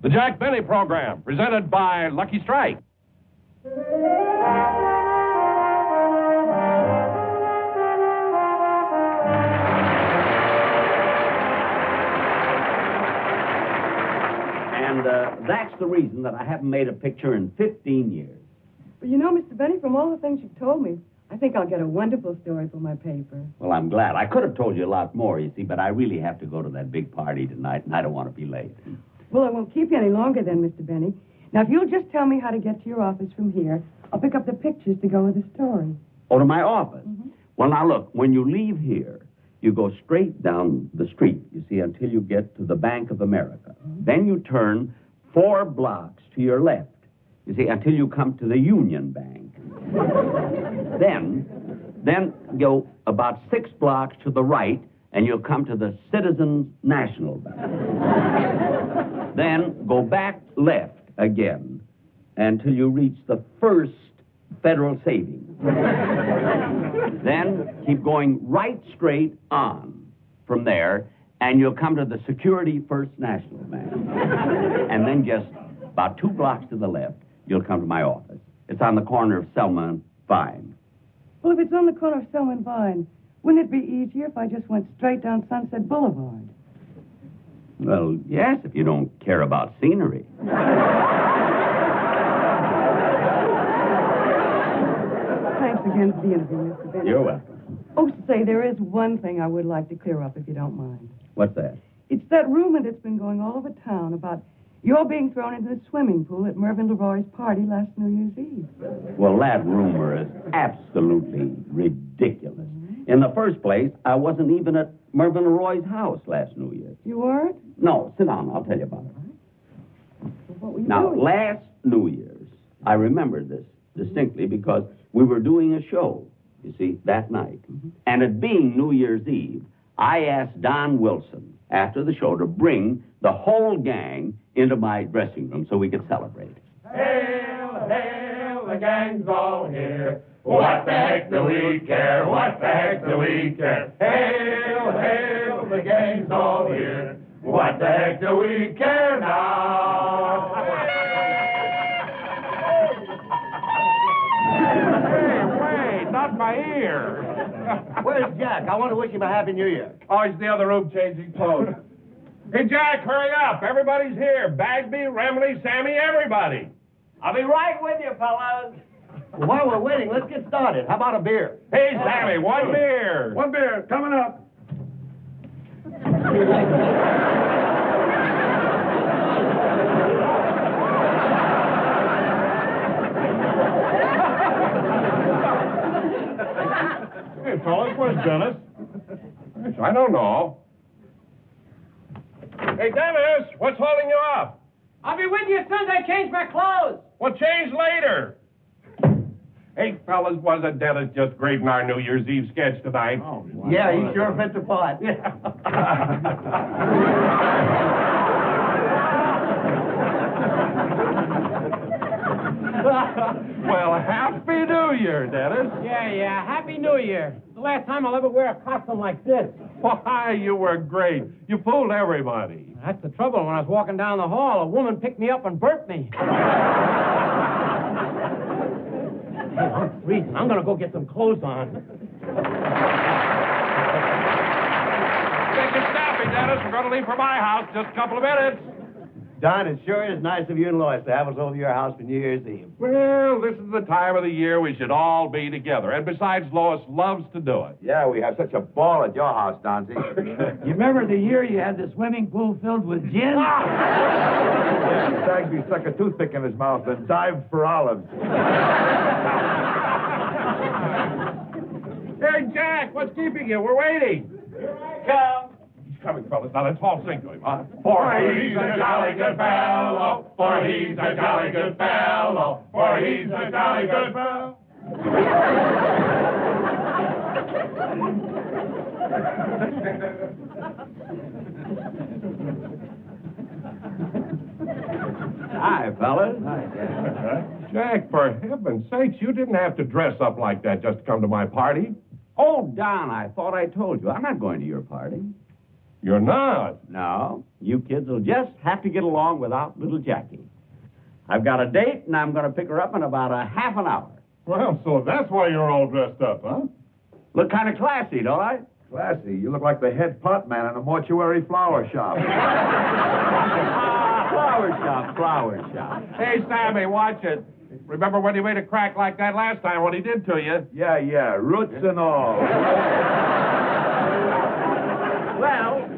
The Jack Benny Program, presented by Lucky Strike. And that's the reason that I haven't made a picture in 15 years. But you know, Mr. Benny, from all the things you've told me, I think I'll get a wonderful story for my paper. Well, I'm glad. I could have told you a lot more, you see, but I really have to go to that big party tonight, and I don't want to be late. Well, I won't keep you any longer then, Mr. Benny. Now, if you'll just tell me how to get to your office from here, I'll pick up the pictures to go with the story. Oh, to my office? Mm-hmm. Well, now, look, when you leave here, you go straight down the street, you see, until you get to the Bank of America. Mm-hmm. Then you turn 4 blocks to your left, you see, until you come to the Union Bank. Then go about 6 blocks to the right, and you'll come to the Citizens National Bank. Then go back left again until you reach the First Federal Savings. Then keep going right straight on from there, and you'll come to the Security First National Bank. And then just about 2 blocks to the left, you'll come to my office. It's on the corner of Selma and Vine. Well, if it's on the corner of Selma and Vine, wouldn't it be easier if I just went straight down Sunset Boulevard? Well, yes, if you don't care about scenery. Thanks again for the interview, Mr. Benny. You're welcome. Oh, say, there is one thing I would like to clear up, if you don't mind. What's that? It's that rumor that's been going all over town about you're being thrown into the swimming pool at Mervyn LeRoy's party last New Year's Eve. Well, that rumor is absolutely ridiculous. Mm-hmm. In the first place, I wasn't even at Mervyn LeRoy's house last New Year's. You weren't? No, sit down. I'll tell you about it. Well, what were you Now, doing? last New Year's, I remember this distinctly because we were doing a show, you see, that night. Mm-hmm. And it being New Year's Eve, I asked Don Wilson after the show to bring the whole gang into my dressing room so we could celebrate. Hail, hail, the gang's all here. What the heck do we care? What the heck do we care? Hail, hail, the gang's all here. What the heck do we care now? Hey, wait, not my ear. Where's Jack? I want to wish him a Happy New Year. Oh, he's in the other room changing clothes. Hey, Jack, hurry up. Everybody's here. Bagby, Remley, Sammy, everybody. I'll be right with you, fellas. Well, while we're waiting, let's get started. How about a beer? Hey, Sammy, one beer. One beer, coming up. Hey, fellas, where's Dennis? I don't know. Hey, Dennis, what's holding you up? I'll be with you as soon as I change my clothes. Well, change later. Hey, fellas, wasn't Dennis just great in our New Year's Eve sketch tonight? Oh, wow. Yeah, he sure fit the part. Well, Happy New Year, Dennis. Yeah, Happy New Year. The last time I'll ever wear a costume like this. Why, you were great. You fooled everybody. That's the trouble. When I was walking down the hall, a woman picked me up and burped me. Hey, I'm freezing. I'm going to go get some clothes on. Take it snappy, Dennis. We're going to leave for my house in just a couple of minutes. Don, it sure is nice of you and Lois to have us over your house for New Year's Eve. Well, this is the time of the year we should all be together. And besides, Lois loves to do it. Yeah, we have such a ball at your house, Donzie. You remember the year you had the swimming pool filled with gin? Bagby stuck a toothpick in his mouth and dived for olives. Hey, Jack, what's keeping you? We're waiting. Here I come. He's coming, fellas. Now, let's all sing to him, huh? For he's a jolly good fellow. For he's a jolly good fellow. For he's a jolly good fellow. Hi, fellas. Jack, for heaven's sakes, you didn't have to dress up like that just to come to my party. Oh, Don, I thought I told you. I'm not going to your party. You're not? No, you kids will just have to get along without little Jackie. I've got a date, and I'm going to pick her up in about a half an hour. Well, so that's why you're all dressed up, huh? Look kind of classy, don't I? Classy. You look like the head pot man in a mortuary flower shop. Flower shop. Hey, Sammy, watch it. Remember when you made a crack like that last time, what he did to you? Yeah, roots and all. Well,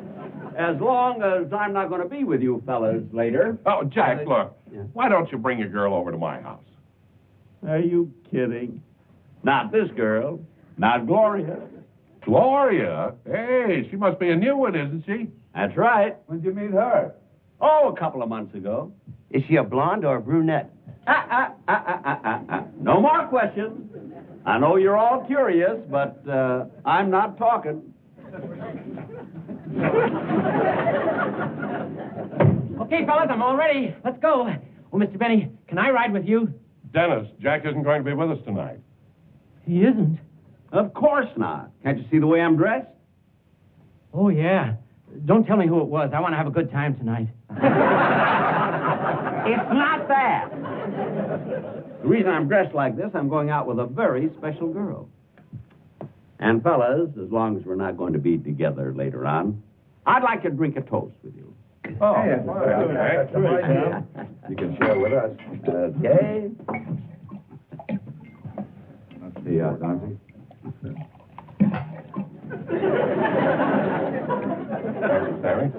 as long as I'm not going to be with you fellas later. Oh, Jack, look. Yeah. Why don't you bring your girl over to my house? Are you kidding? Not this girl. Not Gloria. Gloria? Hey, she must be a new one, isn't she? That's right. When'd you meet her? Oh, a couple of months ago. Is she a blonde or a brunette? No more questions. I know you're all curious, but I'm not talking. Okay, fellas, I'm all ready. Let's go. Oh, Mr. Benny, can I ride with you? Dennis, Jack isn't going to be with us tonight. He isn't. Of course not. Can't you see the way I'm dressed? Oh, yeah. Don't tell me who it was. I want to have a good time tonight. It's not that. The reason I'm dressed like this, I'm going out with a very special girl. And fellas, as long as we're not going to be together later on, I'd like to drink a toast with you. Oh, Hey, that's right. You can share with us. Okay. Let's see, Donzie. Sammy?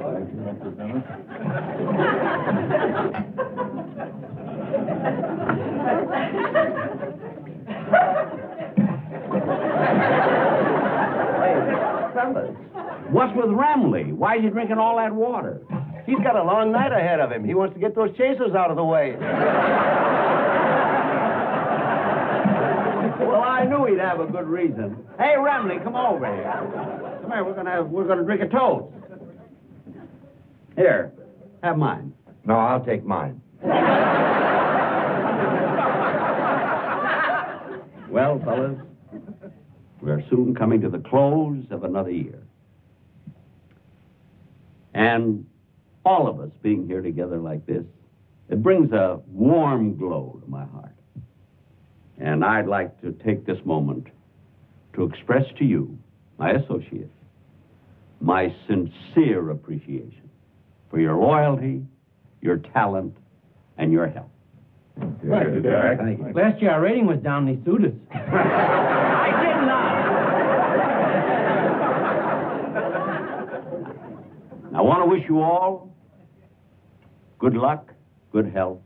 Fellas, what's with Ramley? Why are you drinking all that water? He's got a long night ahead of him. He wants to get those chasers out of the way. Well, I knew he'd have a good reason. Hey, Ramley, come over here. Come here, we're gonna drink a toast. Here, have mine. No, I'll take mine. Well, fellas, we're soon coming to the close of another year. And all of us being here together like this, it brings a warm glow to my heart. And I'd like to take this moment to express to you, my associates, my sincere appreciation for your loyalty, your talent, and your help. Thank you, Jack. Thank you. Last year our rating was down, and they sued us. I did not. I want to wish you all good luck, good health,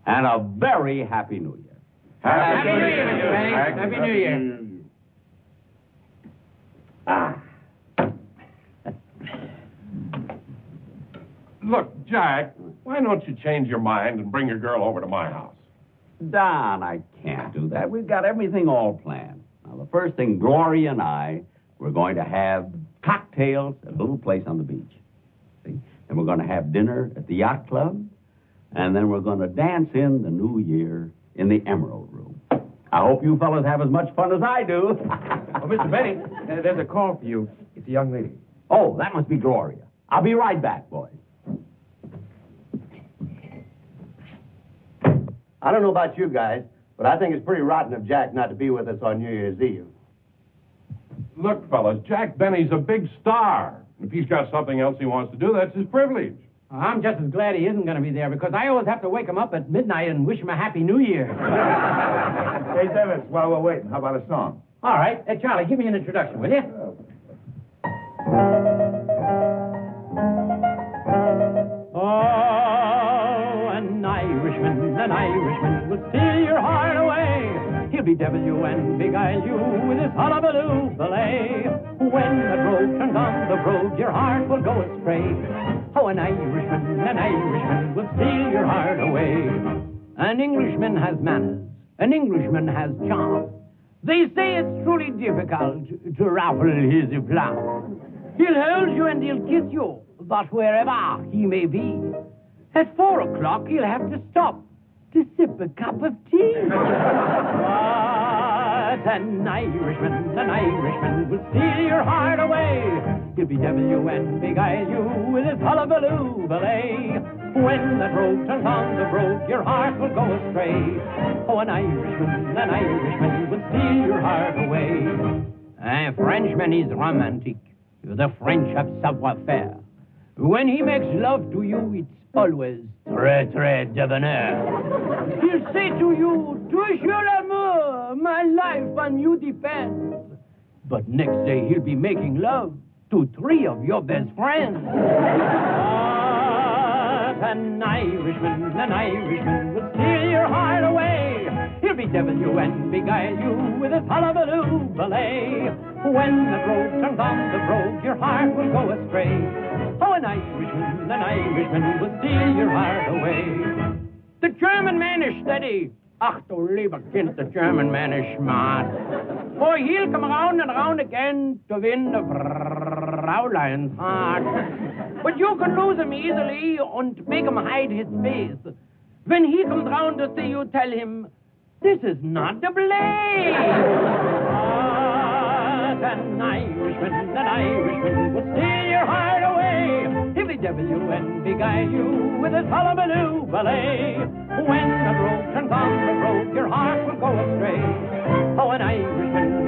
and a very happy New Year. Happy New Year, Mr. Benny. Happy New Year. Look, Jack, why don't you change your mind and bring your girl over to my house? Don, I can't do that. We've got everything all planned. Now, the first thing, Gloria and I, we're going to have cocktails at a little place on the beach. See? Then we're going to have dinner at the yacht club. And then we're going to dance in the new year in the Emerald Room. I hope you fellas have as much fun as I do. Oh, Mr. Benny, there's a call for you. It's a young lady. Oh, that must be Gloria. I'll be right back, boys. I don't know about you guys, but I think it's pretty rotten of Jack not to be with us on New Year's Eve. Look, fellas, Jack Benny's a big star. If he's got something else he wants to do, that's his privilege. I'm just as glad he isn't going to be there, because I always have to wake him up at midnight and wish him a Happy New Year. Hey, Dennis, while we're waiting, how about a song? All right. Charlie, give me an introduction, will you? Oh, an Irishman will steal your heart away. He'll bedevil you and beguile you with his hullabaloo ballet. When the road turns on the road, your heart will go astray. Oh, an Irishman will steal your heart away. An Englishman has manners, an Englishman has charm. They say it's truly difficult to ruffle his aplomb. He'll hold you and he'll kiss you, but wherever he may be, at 4 o'clock he'll have to stop to sip a cup of tea. But an Irishman will steal your heart away. He'll bedevil and beguile you with his hullabaloo ballet. When that rogue turns on the brogue, your heart will go astray. Oh, an Irishman will steal your heart away. A Frenchman is romantic. The French have savoir-faire. When he makes love to you, it's always très, très debonair. He'll say to you, toujours l'amour, my life on you depends. But next day he'll be making love to 3 of your best friends. But an Irishman will steal your heart away. He'll bedevil you and beguile you with his hullabaloo ballet. When the rogue turns on the brogue, your heart will go astray. Oh, an Irishman will steal your heart away. The German man is steady. Ach, du lieber Kind, the German man is smart. For he'll come round and round again to win the Fräulein's heart. But you can lose him easily and make him hide his face. When he comes round to see you, tell him, this is not the blade. But an Irishman will steal your heart away. He'll bedevil you and beguile you with his hullabaloo ballet. When the rogue turns on the brogue, your heart will go astray. Oh, an Irishman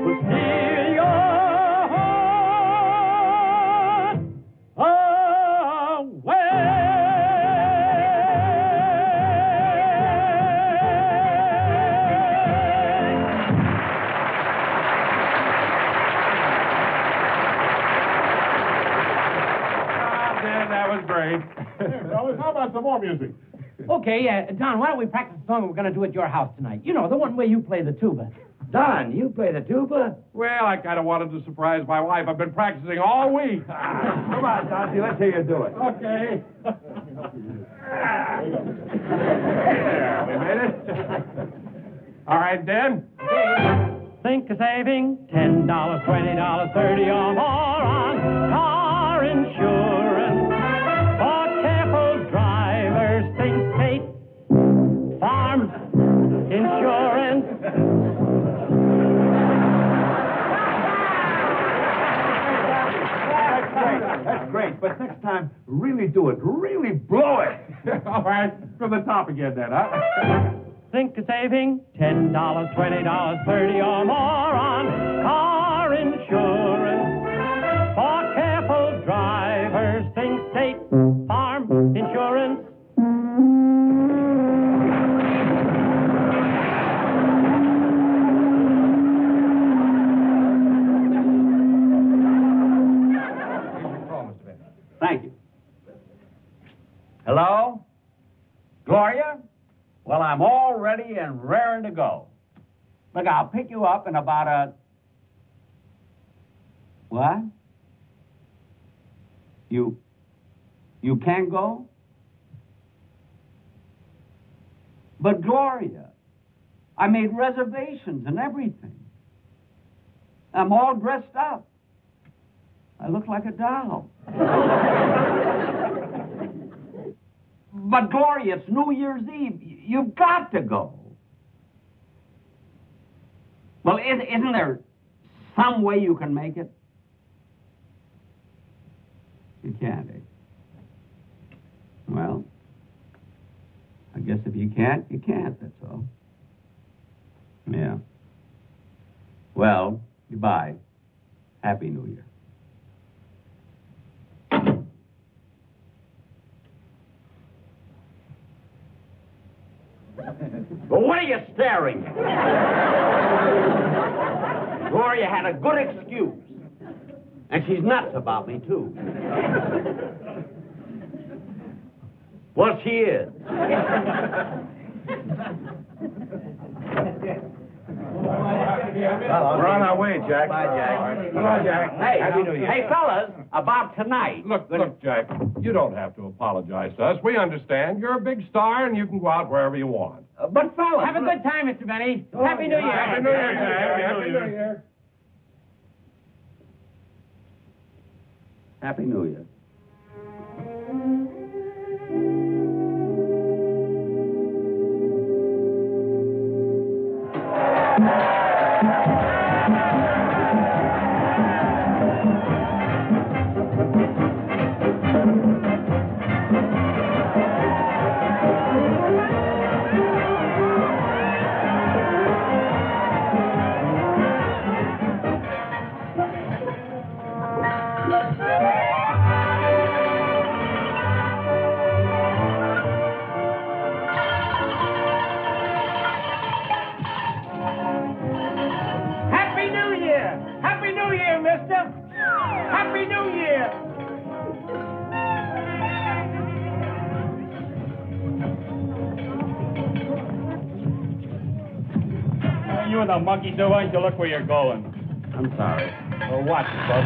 will steal your heart away. That was great. Fellas, how about some more music? Okay, Don, why don't we practice the song we're going to do at your house tonight? You know, the one where you play the tuba. Don, you play the tuba? Well, I kind of wanted to surprise my wife. I've been practicing all week. Come on, Don, let's hear you do it. Okay. Yeah, we made it. All right, Dan. Think of saving $10, $20, $30 or more on car insurance. For careful drivers, think state farm insurance. That's great, but next time, really do it. Really blow it. All right, from the top again, then, huh? Think of saving $10, $20, $30 or more on car insurance. For careful drivers, think state farm insurance. Thank you. Hello? Gloria? Well, I'm all ready and raring to go. Look, I'll pick you up in about a... What? You can't go? But, Gloria, I made reservations and everything. I'm all dressed up. I look like a doll. But, Gloria, it's New Year's Eve. You've got to go. Well, isn't there some way you can make it? You can't, eh? Well, I guess if you can't, you can't, that's all. Yeah. Well, goodbye. Happy New Year. Well, what are you staring at? Gloria had a good excuse. And she's nuts about me, too. Well, she is. We're on our way, Jack. Bye, Jack. Come on, Jack. Hey, Happy New Year. Hey, fellas, about tonight. Look, Jack, you don't have to apologize to us. We understand. You're a big star, and you can go out wherever you want. But, fellas... Have a good time, Mr. Benny. Happy New Year. Happy New Year, Jack. Happy New Year. Happy New Year. mister. Happy New Year. You and the monkey, so why don't you look where you're going? I'm sorry. Well, watch, bub.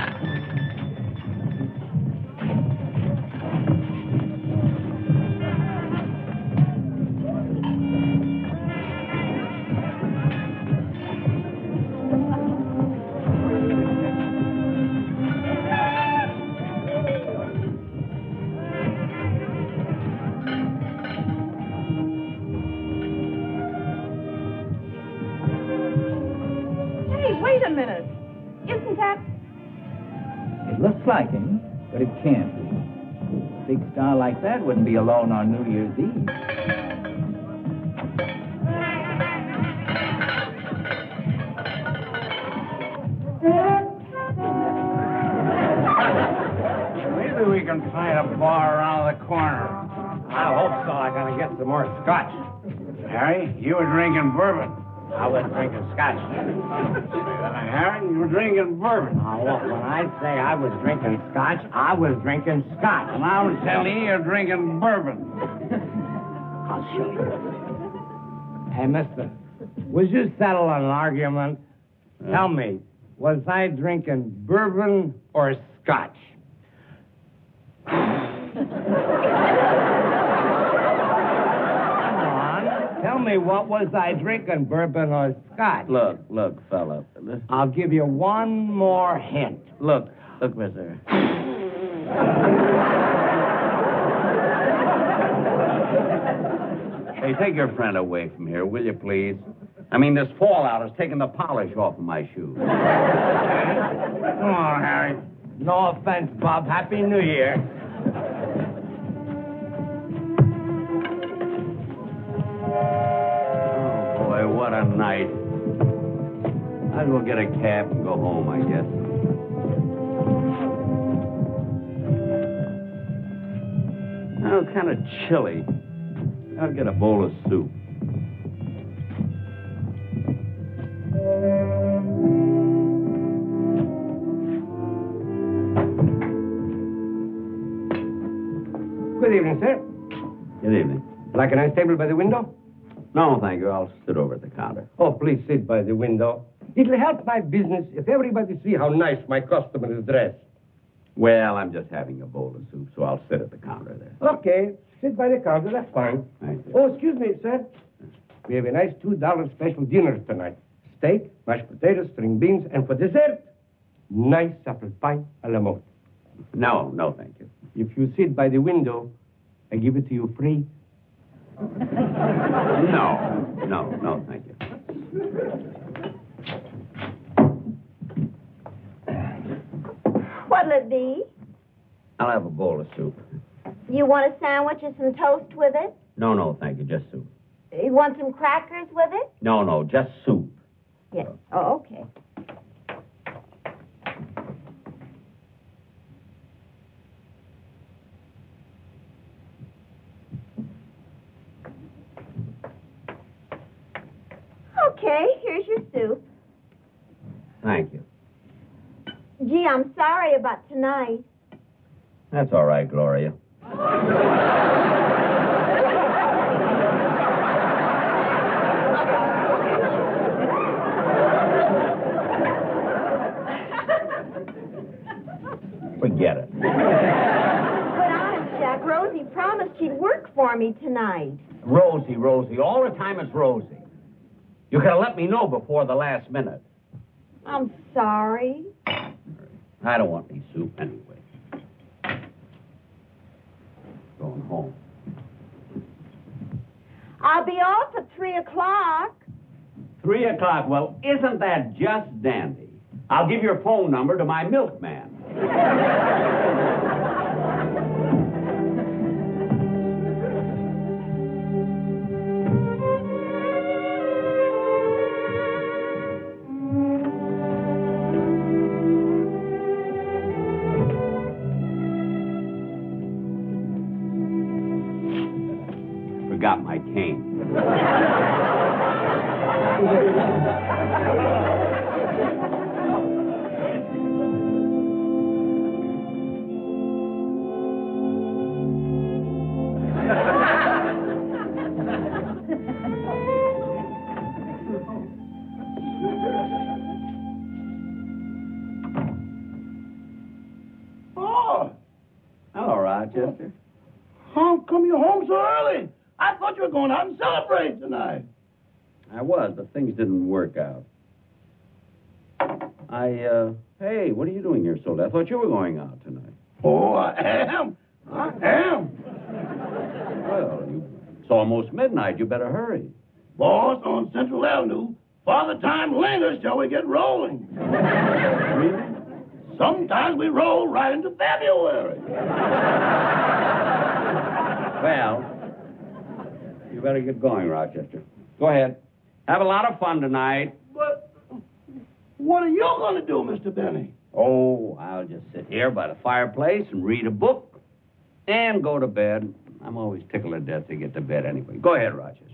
Wait a minute. Isn't that... It looks like him, but it can't be. A big star like that wouldn't be alone on New Year's Eve. Maybe we can find a bar around the corner. I hope so. I gotta get some more scotch. Harry, you were drinking bourbon. I was drinking scotch. Harry, you were drinking bourbon. Oh, look, when I say I was drinking scotch, I was drinking scotch. And I'm telling you, you're drinking bourbon. I'll show you. Hey, mister, would you settle an argument? Tell me, was I drinking bourbon or scotch? Tell me, what was I drinking, bourbon or scotch? Look, fella. I'll give you one more hint. Look, mister. Hey, take your friend away from here, will you, please? I mean, this fallout has taken the polish off of my shoes. Come on, Harry. No offense, Bob. Happy New Year. Oh, boy, what a night. Might as well get a cab and go home, I guess. Oh, it's kind of chilly. I'll get a bowl of soup. Good evening, sir. Good evening. Like a nice table by the window? No, thank you. I'll sit over at the counter. Oh, please sit by the window. It'll help my business if everybody see how nice my customer is dressed. Well, I'm just having a bowl of soup, so I'll sit at the counter there. Okay, sit by the counter. That's fine. Thank you. Oh, excuse me, sir. We have a nice $2 special dinner tonight. Steak, mashed potatoes, string beans, and for dessert, nice apple pie a la mode. No, thank you. If you sit by the window, I give it to you free. No, thank you. What'll it be? I'll have a bowl of soup. You want a sandwich and some toast with it? No, thank you. Just soup. You want some crackers with it? No, just soup. Yes. Oh, okay. Okay, here's your soup. Thank you. Gee, I'm sorry about tonight. That's all right, Gloria. Forget it. But honest, Jack, Rosie promised she'd work for me tonight. Rosie. All the time it's Rosie. You could have let me know before the last minute. I'm sorry. I don't want any soup anyway. Going home. I'll be off at 3 o'clock. 3 o'clock. Well, isn't that just dandy? I'll give your phone number to my milkman. Forgot my cane. Rochester? How come you're home so early? I thought you were going out and celebrate tonight. I was, but things didn't work out. Hey, what are you doing here so late? I thought you were going out tonight. Oh, I am. I am. Well, it's almost midnight. You better hurry. Boss, on Central Avenue, Father Time lingers till we get rolling. Really? Sometimes we roll right into February. Well, you better get going, Rochester. Go ahead. Have a lot of fun tonight. But what are you going to do, Mr. Benny? Oh, I'll just sit here by the fireplace and read a book and go to bed. I'm always tickled to death to get to bed anyway. Go ahead, Rochester.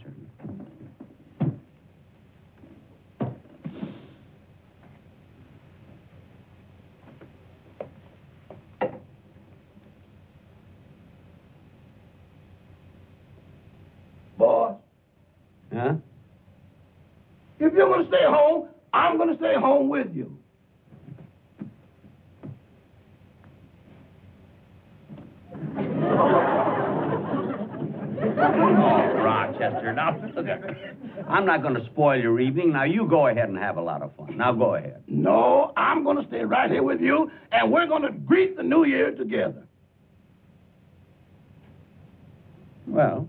Boss, Huh? if you're going to stay home, I'm going to stay home with you. Oh, Rochester, now, I'm not going to spoil your evening. Now, you go ahead and have a lot of fun. Now, go ahead. No, I'm going to stay right here with you, and we're going to greet the new year together. Well,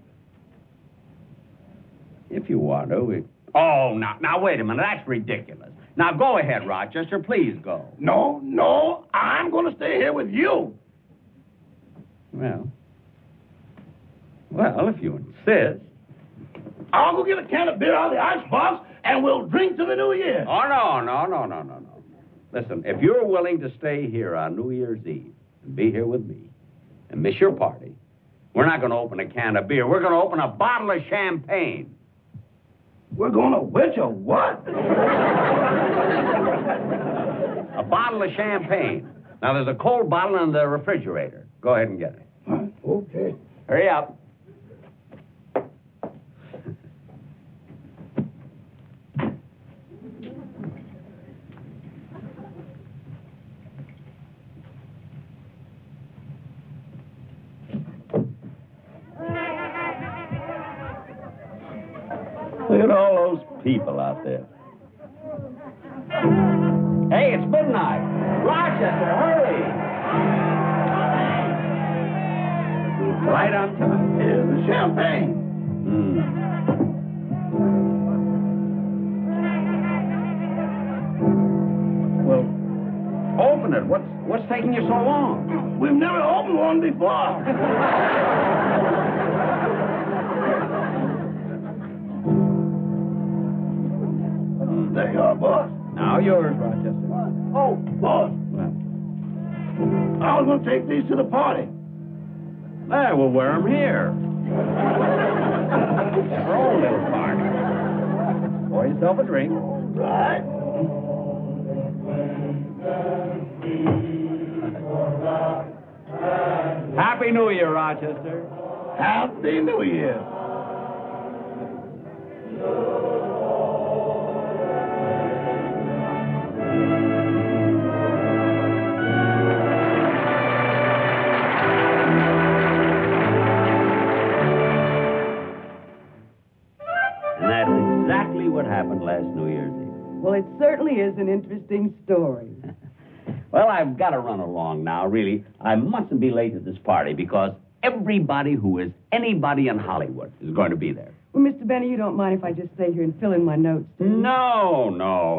if you want to. Oh, now, wait a minute. That's ridiculous. Now, go ahead, Rochester. Please go. No, I'm going to stay here with you. Well, if you insist. I'll go get a can of beer out of the icebox, and we'll drink to the new year. Oh, no. Listen, if you're willing to stay here on New Year's Eve and be here with me and miss your party, we're not going to open a can of beer. We're going to open a bottle of champagne. We're going to which a what? A bottle of champagne. Now, there's a cold bottle in the refrigerator. Go ahead and get it. Okay. Hurry up. Look at all those people out there. Hey, it's midnight. Rochester, hurry! Right on time. Here's the champagne. Well, open it. What's taking you so long? We've never opened one before. There you are, boss. Now yours, Rochester. Oh, boss. I was going to take these to the party. Hey, we'll wear them here. Our own little party. Pour yourself a drink. Right. Happy New Year, Rochester. Happy New Year. What happened last New Year's Eve. Well, it certainly is an interesting story. Well, I've got to run along now, really. I mustn't be late at this party because everybody who is anybody in Hollywood is going to be there. Well, Mr. Benny, you don't mind if I just stay here and fill in my notes? No.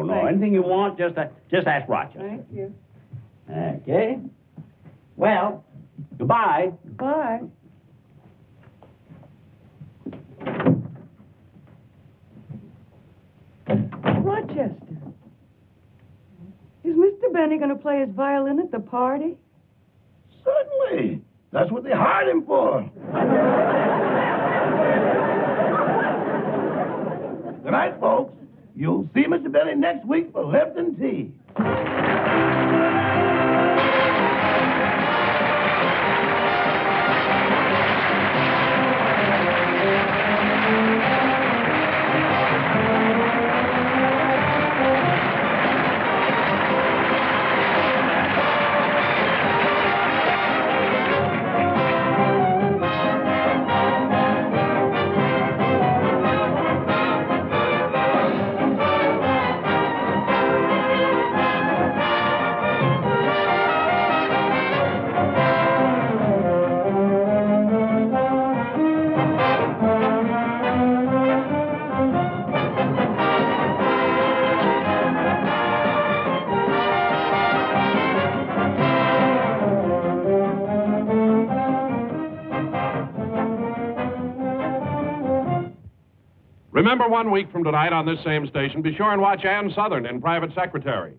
Thanks. Anything you want, just ask Rochester. Thank you. Okay. Well, goodbye. Bye. Rochester, is Mr. Benny going to play his violin at the party? Certainly. That's what they hired him for. Good night, folks. You'll see Mr. Benny next week for Lipton Tea. Remember, 1 week from tonight on this same station, be sure and watch Ann Southern in Private Secretary.